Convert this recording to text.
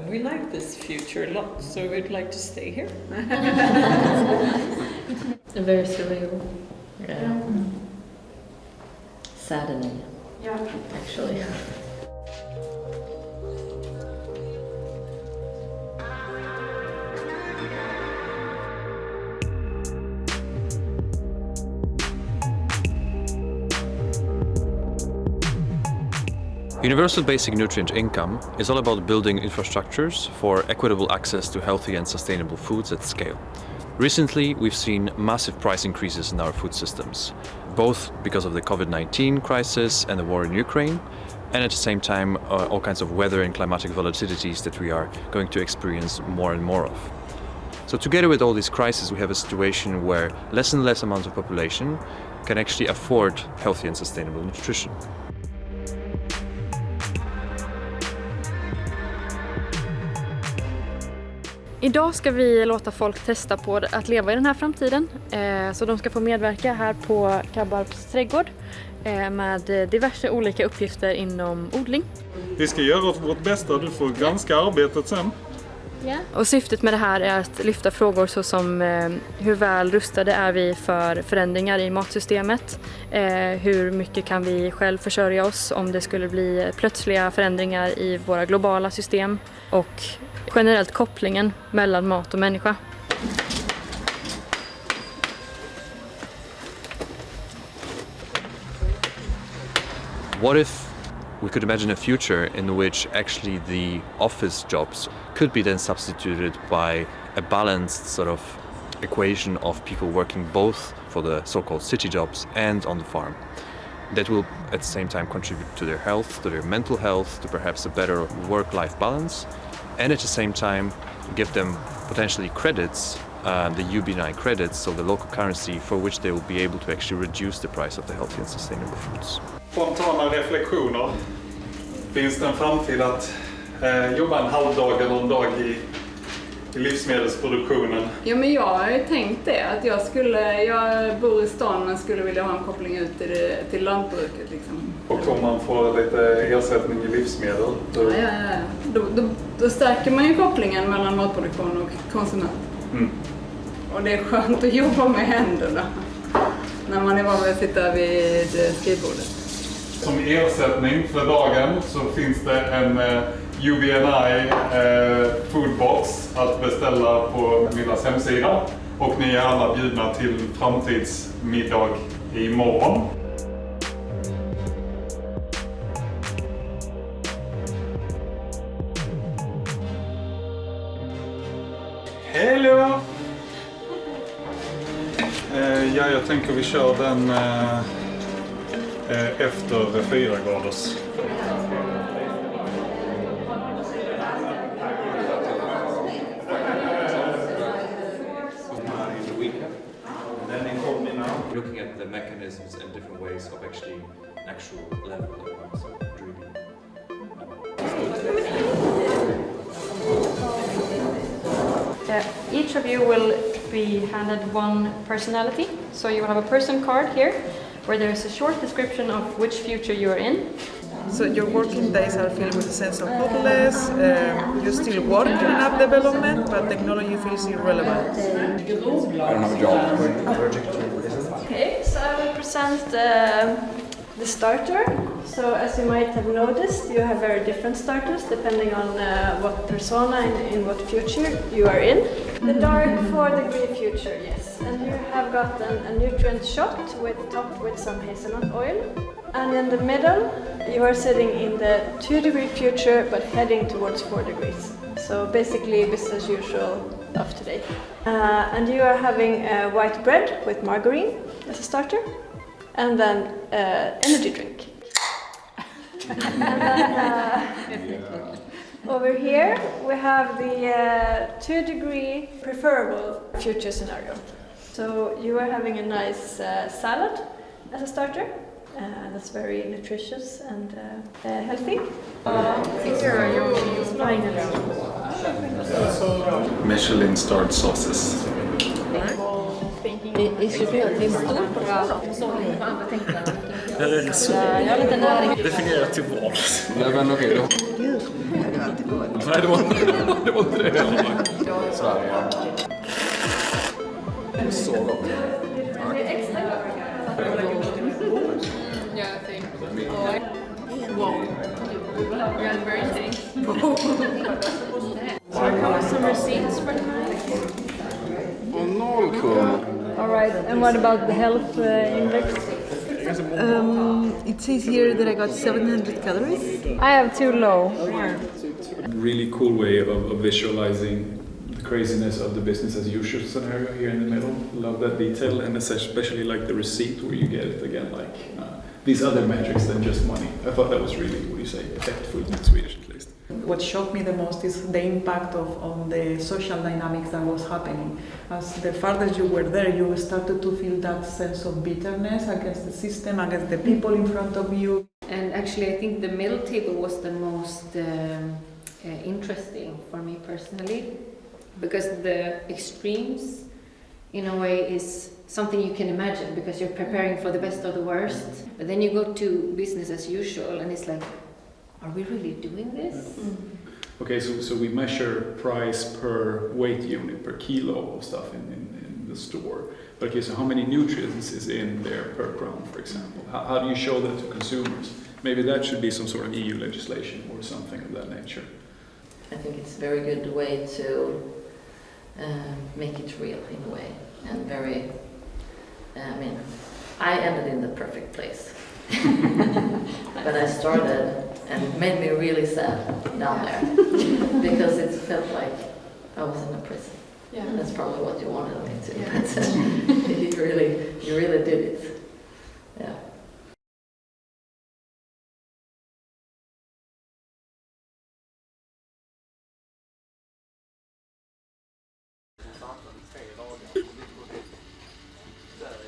we like this future a lot, so we'd like to stay here. Very surreal. Yeah. Saddening. Yeah. Actually. Universal Basic Nutrient Income is all about building infrastructures for equitable access to healthy and sustainable foods at scale. Recently, we've seen massive price increases in our food systems, both because of the COVID-19 crisis and the war in Ukraine, and at the same time, all kinds of weather and climatic volatilities that we are going to experience more and more of. So together with all these crises, we have a situation where less and less amounts of population can actually afford healthy and sustainable nutrition. Idag ska vi låta folk testa på att leva i den här framtiden. Så de ska få medverka här på Kabbarps trädgård med diverse olika uppgifter inom odling. Vi ska göra vårt bästa, du får granska arbetet sen. Yeah. Och syftet med det här är att lyfta frågor såsom hur väl rustade är vi för förändringar i matsystemet? Hur mycket kan vi själv försörja oss om det skulle bli plötsliga förändringar i våra globala system? Och generellt kopplingen mellan mat och människa. What if we could imagine a future in which actually the office jobs could be then substituted by a balanced sort of equation of people working both for the so-called city jobs and on the farm? That will at the same time contribute to their health, to their mental health, to perhaps a better work-life balance, and at the same time give them potentially credits, the UB9 credits, so the local currency for which they will be able to actually reduce the price of the healthy and sustainable foods. Spontana reflektioner. Finns det en framtid att jobba en halvdag eller en dag i livsmedelsproduktionen? Ja, men jag har ju tänkt det, att jag bor i stan men skulle vilja ha en koppling ut till lantbruket liksom. Och om man får lite ersättning i livsmedel? Då stärker man ju kopplingen mellan matproduktion och konsument. Mm. Och det är skönt att jobba med händerna när man är van vid att sitta vid skrivbordet. Som ersättning för dagen så finns det en UBNI foodbox att beställa på Myllas hemsida. Och ni är alla bjudna till framtidsmiddag imorgon. Hello! Ja, jag tänker vi kör den efter 4 graders. Looking at the mechanisms and different ways of actually an actual level of dreaming. Each of you will be handed one personality. So you will have a person card here where there is a short description of which future you are in. So your working days are filled with a sense of hopelessness. You still work in app development, but technology feels irrelevant. I don't have a job. Okay, so I will present the starter. So as you might have noticed, you have very different starters depending on what persona and in what future you are in. The dark 4-degree future, yes. And you have got a nutrient shot topped with some hazelnut oil. And in the middle, you are sitting in the 2-degree future but heading towards 4 degrees. So basically business as usual of today. And you are having white bread with margarine as a starter. And then energy drink. And then over here we have the 2-degree preferable future scenario. So you are having a nice salad as a starter. That's very nutritious and healthy. Here are your Michelin-starred sauces. Definiera till vad? Nej men okej då. Gud, jag hade alltid gått. Nej, det var inte det heller. Sverige. Så gott. Yeah, I think. Wow. Yeah, very nice. So I have some receipts for tonight. All right, and what about the health index? It says here that I got 700 calories. I have too low. Really cool way of visualizing the craziness of the business as usual scenario here in the middle. Love that detail, and especially like the receipt where you get it again, like these other metrics than just money. I thought that was really, what do you say, effectful in Swedish at least. What shocked me the most is the impact on the social dynamics that was happening. As the farther you were there, you started to feel that sense of bitterness against the system, against the people in front of you. And actually, I think the middle table was the most interesting for me personally, because the extremes, in a way, is something you can imagine because you're preparing for the best or the worst. But then you go to business as usual, and it's like, are we really doing this? Okay, so we measure price per weight unit, per kilo of stuff in the store. But okay, so how many nutrients is in there per gram, for example? How do you show that to consumers? Maybe that should be some sort of EU legislation or something of that nature. I think it's a very good way to make it real in a way, and very, I ended in the perfect place. But I started, and it made me really sad down there, because it felt like I was in a prison. Yeah. That's probably what you wanted me to, but you really did it.